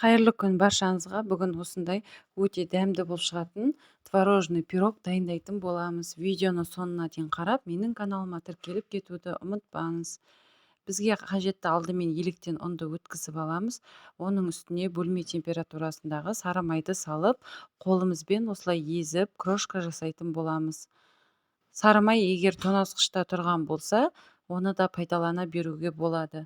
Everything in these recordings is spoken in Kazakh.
Қайырлы күн баршаңызға. Бүгін осындай өте дәмді болып шығатын творожный пирог дайындайтын боламыз. Видеоны соңына дейін қарап, менің каналыма тіркеліп кетуді ұмытпаңыз. Бізге қажетті алдымен електен ұнды өткізіп аламыз. Оның үстіне бөлме температурасындағы сары майды салып, қолымызбен осылай езіп, крошка жасайтын боламыз. Сары май егер тоңазытқышта тұрған болса, оны да пайдалана беруге болады.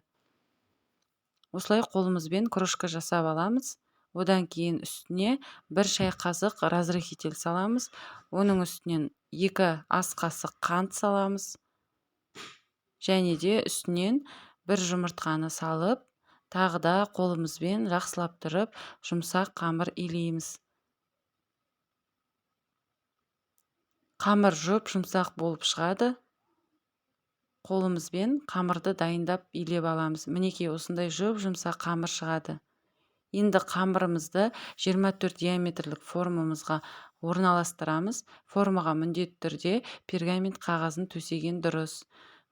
Осылай қолымызбен крошка жасап аламыз. Одан кейін үстіне 1 шай қасық разрыхитель саламыз. Оның үстінен 2 ас қасық қант саламыз. Және де үстінен 1 жұмыртқаны салып, тағы да қолымызбен жақсылап тұрып, жұмсақ қамыр илейміз. Қамыр жұмсақ болып шығады. Қолымызбен қамырды дайындап илеп аламыз. Мінекей осындай жұмсақ қамыр шығады. Енді қамырымызды 24 диаметрлік формамызға орналастырамыз. Формаға міндетті түрде пергамент қағазын төсеген дұрыс.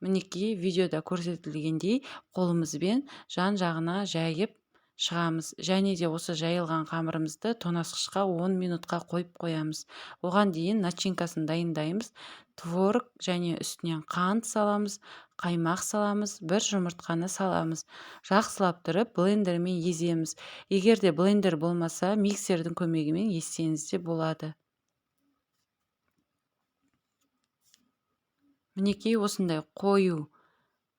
Мінекей видеода көрсетілгендей қолымызбен жан-жағына жайып шығамыз. Және де осы жайылған қамырымызды тоңазытқышқа 10 минутқа қойып қоямыз. Оған дейін начинкасын дайындаймыз. Творог және үстінен қант саламыз, қаймақ саламыз, 1 жұмыртқаны саламыз. Жақсылап тұрып блендермен еземіз. Егер де блендер болмаса, миксердің көмегімен ессеңіз де болады. Мінекей осындай қою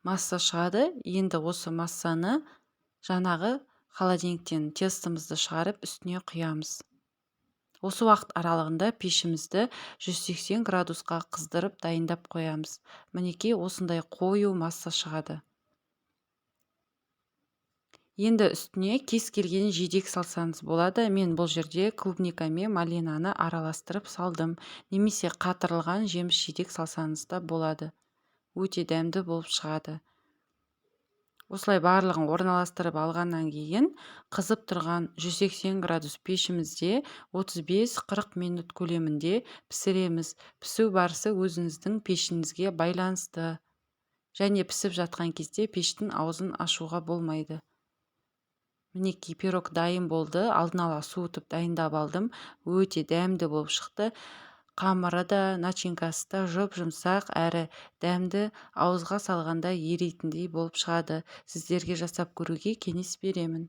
масса шығады. Енді осы массаны жаңағы холодильниктен тестомызды шығарып үстіне құямыз. Осы уақыт аралығында пешімізді 180 градусқа қыздырып дайындап қоямыз. Мінекей осындай қою масса шығады. Енді үстіне кез келген жидек салсаңыз болады. Мен бұл жерде клубника мен малинаны араластырып салдым. Немесе қатырылған жеміс жидек салсаңыз да болады. Өте дәмді болып шығады. Осылай барлығын орналастырып алғаннан кейін қызып тұрған 180 градус пешімізде 35-40 минут көлемінде пісіреміз. Пісу барысы өзіңіздің пешіңізге байланысты. Және пісіп жатқан кезде пештің аузын ашуға болмайды. Мінекей пирог дайын болды. Алдын ала суытып дайындап алдым. Өте дәмді болып шықты. Қамыры да, начинкасы да жұмсақ әрі дәмді, ауызға салғанда ерейтіндей болып шығады. Сіздерге жасап көруге кеңес беремін.